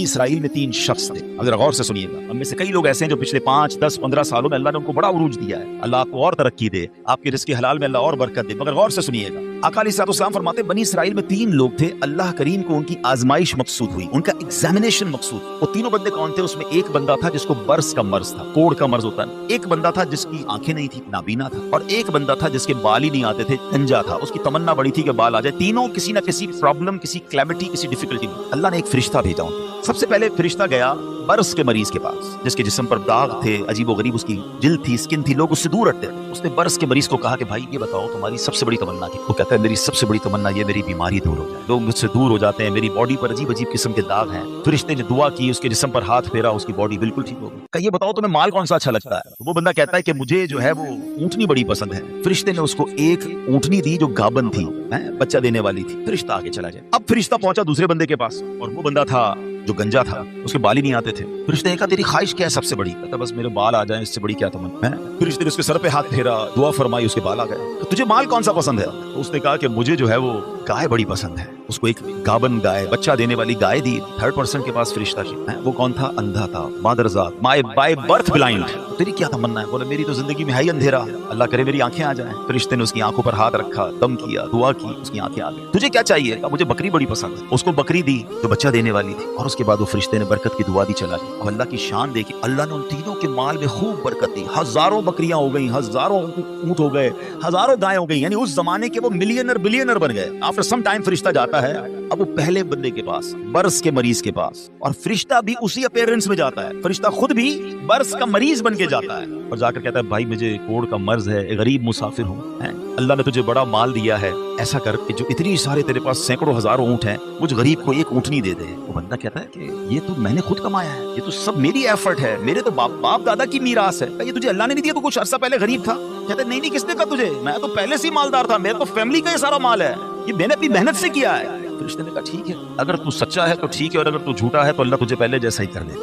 اسرائیل میں 3 شخص تھے. اگر غور سے سنیے گا, ہم میں سے کئی لوگ ایسے ہیں جو پچھلے 5 10 15 سالوں میں اللہ نے ان کو بڑا عروج دیا ہے. اللہ آپ کو اور ترقی دے, آپ کے رزق حلال میں اللہ اور برکت دے. مگر غور سے سنیے گا, آقا علیہ الصلوۃ والسلام فرماتے ہیں بنی اسرائیل میں 3 لوگ تھے, اللہ کریم کو ان کی آزمائش مقصود ہوئی, ان کا ایگزامینیشن مقصود. وہ تینوں بندے کون تھے؟ اس میں ایک بندہ تھا جس کو برس کا مرض تھا, کوڑ کا مرض ہوتا ہے. ایک بندہ تھا جس کی آنکھیں نہیں تھی, نابینا تھا. اور ایک بندہ تھا جس کے بال ہی نہیں آتے تھے, گنجا تھا. اس کی تمنا بڑی تھی کہ بال آ جائے. تینوں کسی نہ کسی پرابلم, کسی کلیمٹی, کسی ڈیفیکلٹی میں. اللہ نے ایک فرشتہ بھیجا ان کو. سب سے پہلے فرشتہ گیا برس کے مریض کے پاس, جس کے جسم پر داغ تھے, عجیب و غریب اس کی جلد تھی, سکن تھی, لوگ اس سے دور ہٹتے تھے. اس نے برس کے مریض کو کہا کہ بھائی یہ بتاؤ تمہاری سب سے بڑی تمنا کیا؟ وہ کہتا ہے میری سب سے بڑی تمنا یہ میری بیماری دور ہو جائے. لوگ مجھ سے دور ہو جاتے ہیں, میری باڈی پر عجیب عجیب قسم کے داغ ہیں. فرشتے نے دعا کی, اس کے جسم پر ہاتھ پھیرا, اس کی باڈی بالکل ٹھیک ہو گئی. کہ یہ بتاؤ تمہیں مال کون سا اچھا لگتا ہے؟ وہ بندہ کہتا ہے کہ مجھے جو ہے وہ اونٹنی بڑی پسند ہے. فرشتے نے اس کو ایک اونٹنی دی جو گابن تھی, بچہ دینے والی تھی. فرشتہ آگے چلا جائے. اب فرشتہ پہنچا دوسرے بندے کے پاس, اور وہ بندہ تھا جو گنجا تھا, اس کے بال ہی نہیں آتے تھے. فرشتے نے کہا تیری خواہش کیا ہے سب سے بڑی؟ کہتا بس میرے بال آ جائیں, اس سے بڑی کیا تمنا ہے. فرشتے نے اس کے سر پہ ہاتھ پھیرا, دعا فرمائی, اس کے بال آ گئے. تو تجھے مال کون سا پسند ہے؟ تو اس نے کہا کہ مجھے جو ہے وہ گائے بڑی پسند ہے. اس کو ایک گابن گائے, بچہ دینے والی گائے دی. 3rd پرسن کے پاس فرشتہ کی, وہ کون تھا؟ اندھا تھا, مادرزاد, بائی برتھ بلائنڈ. تیری کیا تمنا ہے؟ بولا میری تو زندگی میں ہے ہی اندھیرا, اللہ کرے میری آنکھیں آ جائیں. فرشتے نے اس کی آنکھوں پر ہاتھ رکھا, دم کیا, دعا کی, اس کی آنکھیں آ گئی. تجھے کیا چاہیے؟ مجھے بکری بڑی پسند ہے. اس کو بکری دی جو بچہ دینے والی تھی, اور اس کے بعد وہ فرشتے نے برکت کی دعا دی, چلا گیا. اب اللہ کی شان دیکھی, اللہ نے ان تینوں کے مال میں خوب برکت دی. ہزاروں بکریاں ہو گئیں, ہزاروں اونٹ ہو گئے, ہزاروں گائے ہو گئی. یعنی اس زمانے کے وہ ملینر بلینر بن گئے. آفٹر سم ٹائم فرشتہ جاتا ہے اب وہ پہلے بندے کے پاس, برس کے مریض کے پاس, اور فرشتہ بھی اسی اپیرنس میں جاتا ہے. فرشتہ خود بھی برس کا مریض بن کے جاتا ہے, اور جا کر کہتا ہے بھائی مجھے کوڑ کا مرض ہے, غریب مسافر ہوں, اللہ نے تجھے بڑا مال دیا ہے, ایسا کر کہ جو اتنی سارے تیرے پاس سینکڑوں ہزاروں اونٹ ہیں, مجھ غریب کو ایک اونٹنی دے دے. وہ بندہ کہتا ہے کہ یہ تو میں نے خود کمایا ہے, یہ تو سب میری ایفرٹ ہے, میرے تو باپ دادا کی میراث ہے. یہ تجھے اللہ نے نہیں دیا, تو کچھ عرصہ پہلے غریب تھا. کہتا ہے نہیں کس نے کہا تجھے, میں تو پہلے سے ہی مالدار تھا, میرے تو فیملی کا یہ سارا مال ہے, یہ میں نے اپنی محنت سے کیا ہے. فرشتے نے کہا ٹھیک ہے, اگر تو سچا ہے تو ٹھیک ہے, اور اگر تو جھوٹا ہے تو اللہ تجھے پہلے جیسا ہی کر دے.